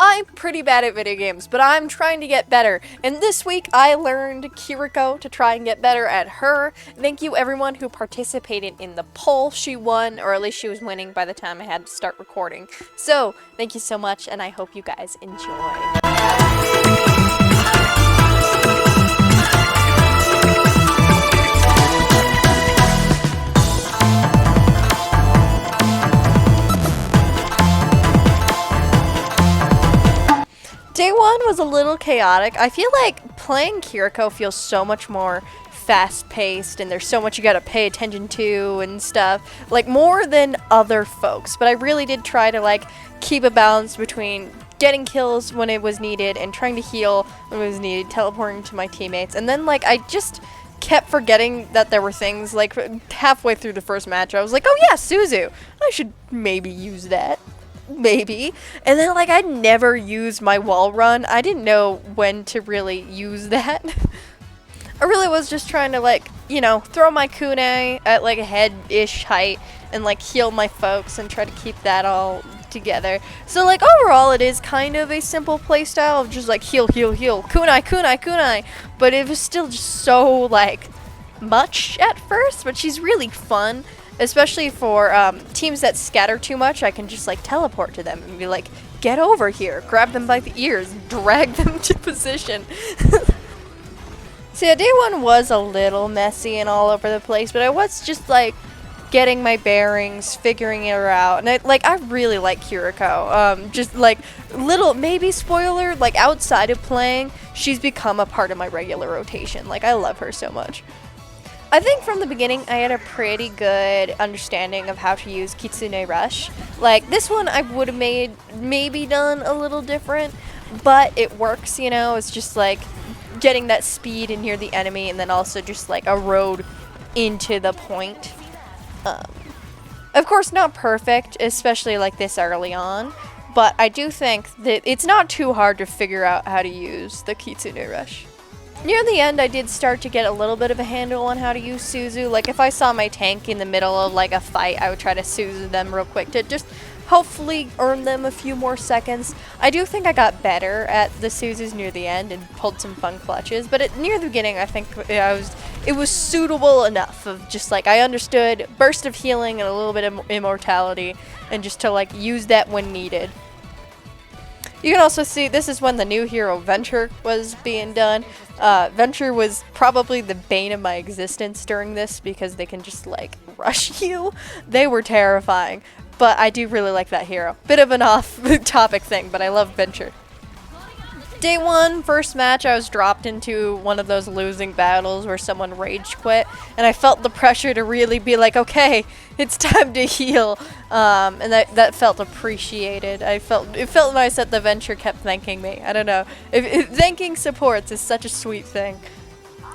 I'm pretty bad at video games, but I'm trying to get better. And this week I learned Kiriko to try and get better at her. Thank you everyone who participated in the poll. She won, or at least she was winning by the time I had to start recording. So, thank you so much, and I hope you guys enjoy. Day one was a little chaotic. I feel like playing Kiriko feels so much more fast-paced, and there's so much you gotta pay attention to and stuff, like more than other folks. But I really did try to like keep a balance between getting kills when it was needed and trying to heal when it was needed, teleporting to my teammates. And then like I just kept forgetting that there were things like halfway through the first match I was like, oh yeah, Suzu, I should maybe use that. Maybe. And then like I never used my wall run. I didn't know when to really use that. I really was just trying to like, you know, throw my kunai at like a head-ish height and like heal my folks and try to keep that all together. So like overall it is kind of a simple playstyle of just like heal, heal, heal, kunai, kunai, kunai. But it was still just so like much at first, but she's really fun. Especially for teams that scatter too much, I can just like teleport to them and be like, get over here, grab them by the ears, drag them to position. So yeah, day one was a little messy and all over the place, but I was just like getting my bearings, figuring it out. And I really like Kiriko. Just like little, maybe spoiler, like outside of playing, she's become a part of my regular rotation. Like I love her so much. I think from the beginning I had a pretty good understanding of how to use Kitsune Rush. Like this one I would have maybe done a little different, but it works, you know. It's just like getting that speed in near the enemy and then also just like a road into the point. Of course not perfect, especially like this early on, but I do think that it's not too hard to figure out how to use the Kitsune Rush. Near the end, I did start to get a little bit of a handle on how to use Suzu. Like, if I saw my tank in the middle of, like, a fight, I would try to Suzu them real quick to just hopefully earn them a few more seconds. I do think I got better at the Suzus near the end and pulled some fun clutches, but near the beginning, I think it was suitable enough of just, like, I understood burst of healing and a little bit of immortality, and just to, like, use that when needed. You can also see, this is when the new hero Venture was being done. Venture was probably the bane of my existence during this because they can just like rush you. They were terrifying, but I do really like that hero. Bit of an off-topic thing, but I love Venture. Day one, first match, I was dropped into one of those losing battles where someone rage quit, and I felt the pressure to really be like, okay, it's time to heal, and that felt appreciated. It felt nice that the Venture kept thanking me. I don't know. If thanking supports is such a sweet thing.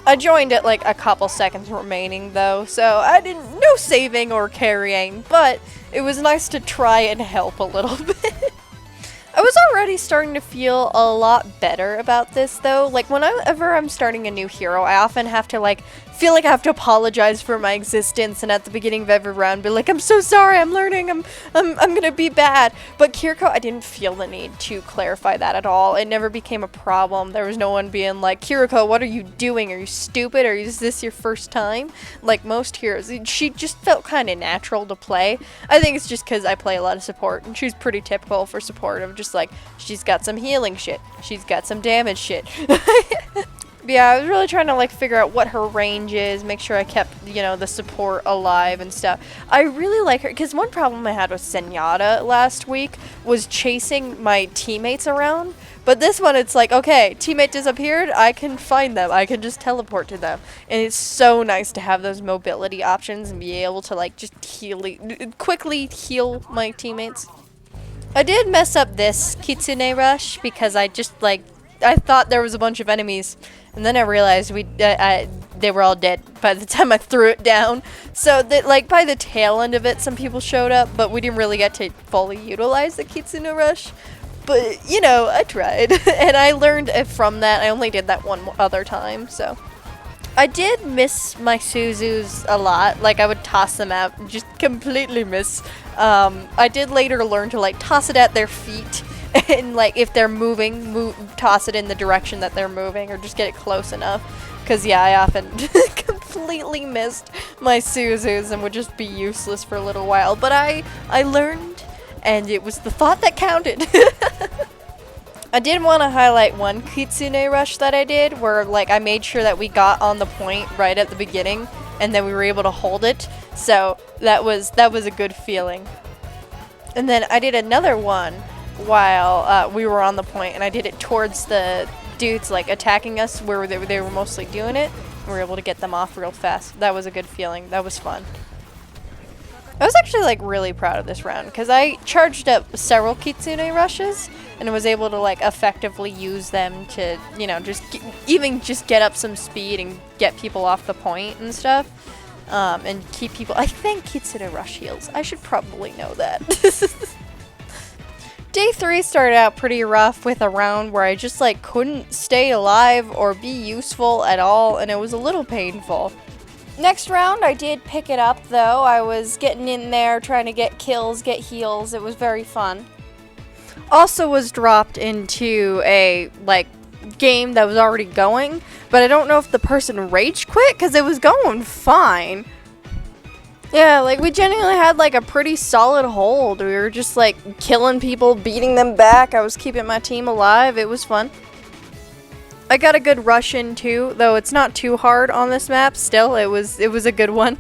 I joined at like a couple seconds remaining though, so no saving or carrying, but it was nice to try and help a little bit. I was already starting to feel a lot better about this though. Like whenever I'm starting a new hero, I often have to like feel like I have to apologize for my existence, and at the beginning of every round be like, I'm so sorry, I'm learning, I'm gonna be bad. But Kiriko, I didn't feel the need to clarify that at all. It never became a problem. There was no one being like, Kiriko, what are you doing? Are you stupid? Or is this your first time? Like most heroes, she just felt kind of natural to play. I think it's just because I play a lot of support, and she's pretty typical for support of just like, she's got some healing shit, she's got some damage shit. Yeah, I was really trying to like figure out what her range is, make sure I kept, you know, the support alive and stuff. I really like her, because one problem I had with Zenyatta last week was chasing my teammates around. But this one, it's like, okay, teammate disappeared, I can find them, I can just teleport to them. And it's so nice to have those mobility options and be able to like just quickly heal my teammates. I did mess up this Kitsune Rush because I thought there was a bunch of enemies, and then I realized they were all dead by the time I threw it down. So that like by the tail end of it, some people showed up, but we didn't really get to fully utilize the Kitsune Rush. But you know, I tried, and I learned from that. I only did that one other time, so. I did miss my Suzus a lot. Like, I would toss them out and just completely miss. I did later learn to, like, toss it at their feet and like if they're moving, toss it in the direction that they're moving, or just get it close enough. Cause yeah, I often completely missed my Suzus and would just be useless for a little while. But I learned, and it was the thought that counted. I did want to highlight one Kitsune rush that I did, where like I made sure that we got on the point right at the beginning, and then we were able to hold it. So that was a good feeling. And then I did another one while we were on the point, and I did it towards the dudes like attacking us where they were mostly doing it. We were able to get them off real fast. That was a good feeling. That was fun. I was actually like really proud of this round because I charged up several Kitsune rushes and was able to like effectively use them to, you know, just get up some speed and get people off the point and stuff. And keep people. I think Kitsune rush heals. I should probably know that. Day 3 started out pretty rough with a round where I just like couldn't stay alive or be useful at all, and it was a little painful. Next round I did pick it up though. I was getting in there trying to get kills, get heals. It was very fun. Also was dropped into a like game that was already going, but I don't know if the person rage quit because it was going fine. Yeah, like we genuinely had like a pretty solid hold. We were just like killing people, beating them back. I was keeping my team alive. It was fun. I got a good rush in too, though it's not too hard on this map. Still, it was a good one.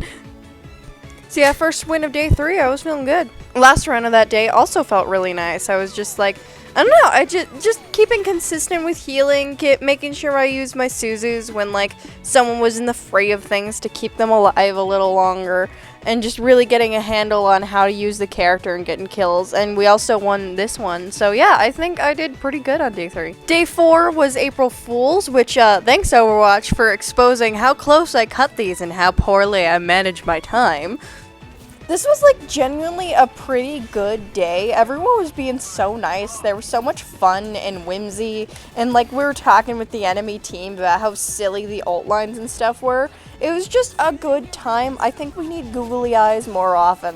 So yeah, first win of day 3. I was feeling good. Last round of that day also felt really nice. I was just like, I don't know, I just keeping consistent with healing, making sure I use my Suzus when like someone was in the fray of things to keep them alive a little longer, and just really getting a handle on how to use the character and getting kills. And we also won this one, so yeah, I think I did pretty good on day 3. Day 4 was April Fool's, which thanks Overwatch for exposing how close I cut these and how poorly I managed my time. This was like genuinely a pretty good day. Everyone was being so nice. There was so much fun and whimsy, and like we were talking with the enemy team about how silly the ult lines and stuff were. It was just a good time. I think we need googly eyes more often.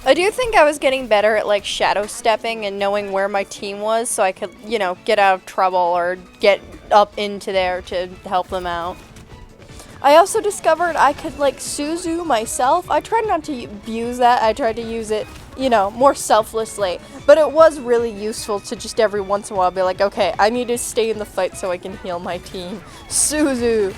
I do think I was getting better at like shadow stepping and knowing where my team was so I could, you know, get out of trouble or get up into there to help them out. I also discovered I could like Suzu myself. I tried not to abuse that. I tried to use it, you know, more selflessly. But it was really useful to just every once in a while be like, okay, I need to stay in the fight so I can heal my team. Suzu!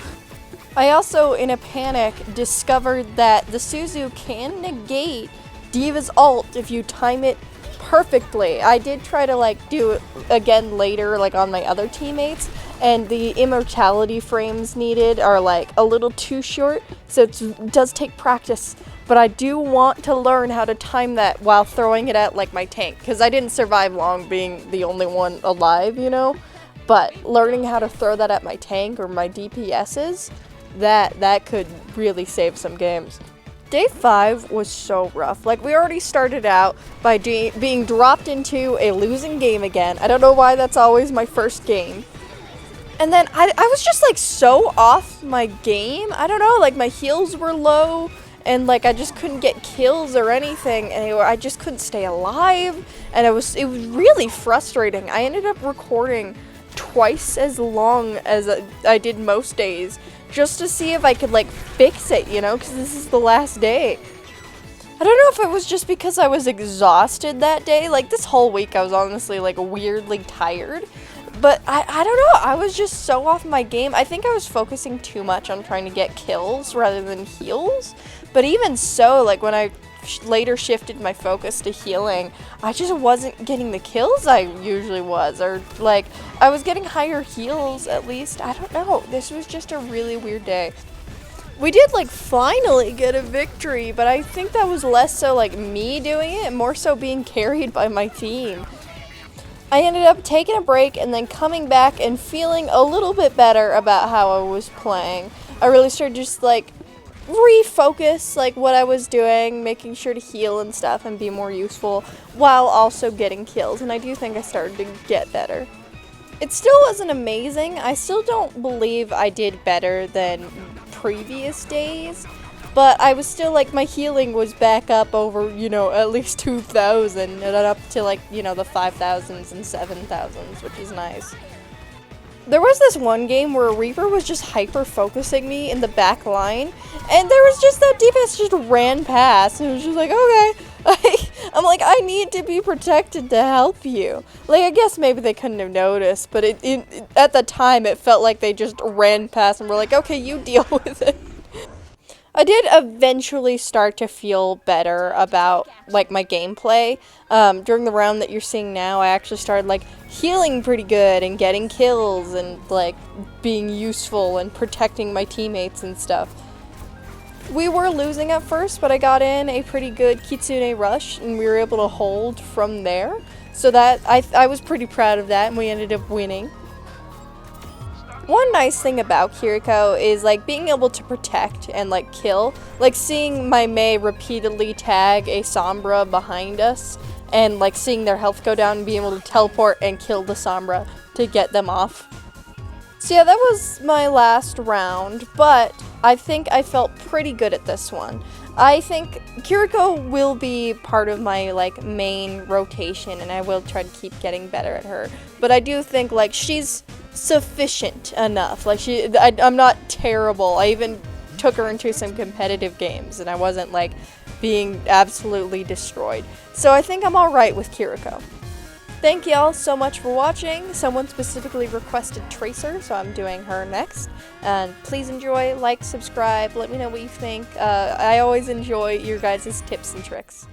I also, in a panic, discovered that the Suzu can negate D.Va's ult if you time it perfectly. I did try to like do it again later, like on my other teammates, and the immortality frames needed are like a little too short, so it does take practice. But I do want to learn how to time that while throwing it at like my tank, because I didn't survive long being the only one alive, you know. But learning how to throw that at my tank or my DPSs, that could really save some games. Day 5 was so rough. Like, we already started out by being dropped into a losing game again. I don't know why that's always my first game. And then I was just, like, so off my game. I don't know, like, my heals were low, and, like, I just couldn't get kills or anything, and I just couldn't stay alive, and it was really frustrating. I ended up recording twice as long as I did most days, just to see if I could like fix it, you know, because this is the last day. I don't know if it was just because I was exhausted that day. Like this whole week I was honestly like weirdly tired, but I don't know, I was just so off my game. I think I was focusing too much on trying to get kills rather than heals, but even so, like when I later shifted my focus to healing, I just wasn't getting the kills I usually was, or like I was getting higher heals at least. I don't know, this was just a really weird day. We did like finally get a victory, but I think that was less so like me doing it, more so being carried by my team. I ended up taking a break and then coming back and feeling a little bit better about how I was playing. I really started just like refocus like what I was doing, making sure to heal and stuff and be more useful while also getting kills, and I do think I started to get better. It still wasn't amazing. I still don't believe I did better than previous days, but I was still like, my healing was back up over, you know, at least 2,000 and up to like, you know, the 5,000s and 7,000s, which is nice. There was this one game where Reaper was just hyper-focusing me in the back line, and there was just that DPS just ran past, and it was just like, okay. I'm like, I need to be protected to help you. Like, I guess maybe they couldn't have noticed, but at the time, it felt like they just ran past and were like, okay, you deal with it. I did eventually start to feel better about, like, my gameplay. During the round that you're seeing now, I actually started, like, healing pretty good and getting kills and, like, being useful and protecting my teammates and stuff. We were losing at first, but I got in a pretty good Kitsune rush, and we were able to hold from there. So that, I was pretty proud of that, and we ended up winning. One nice thing about Kiriko is, like, being able to protect and, like, kill. Like, seeing my Mei repeatedly tag a Sombra behind us and, like, seeing their health go down and being able to teleport and kill the Sombra to get them off. So yeah, that was my last round, but I think I felt pretty good at this one. I think Kiriko will be part of my, like, main rotation, and I will try to keep getting better at her. But I do think, like, she's sufficient enough. Like, I'm not terrible. I even took her into some competitive games, and I wasn't, like, being absolutely destroyed. So I think I'm alright with Kiriko. Thank y'all so much for watching. Someone specifically requested Tracer, so I'm doing her next. And please enjoy, like, subscribe, let me know what you think. I always enjoy your guys' tips and tricks.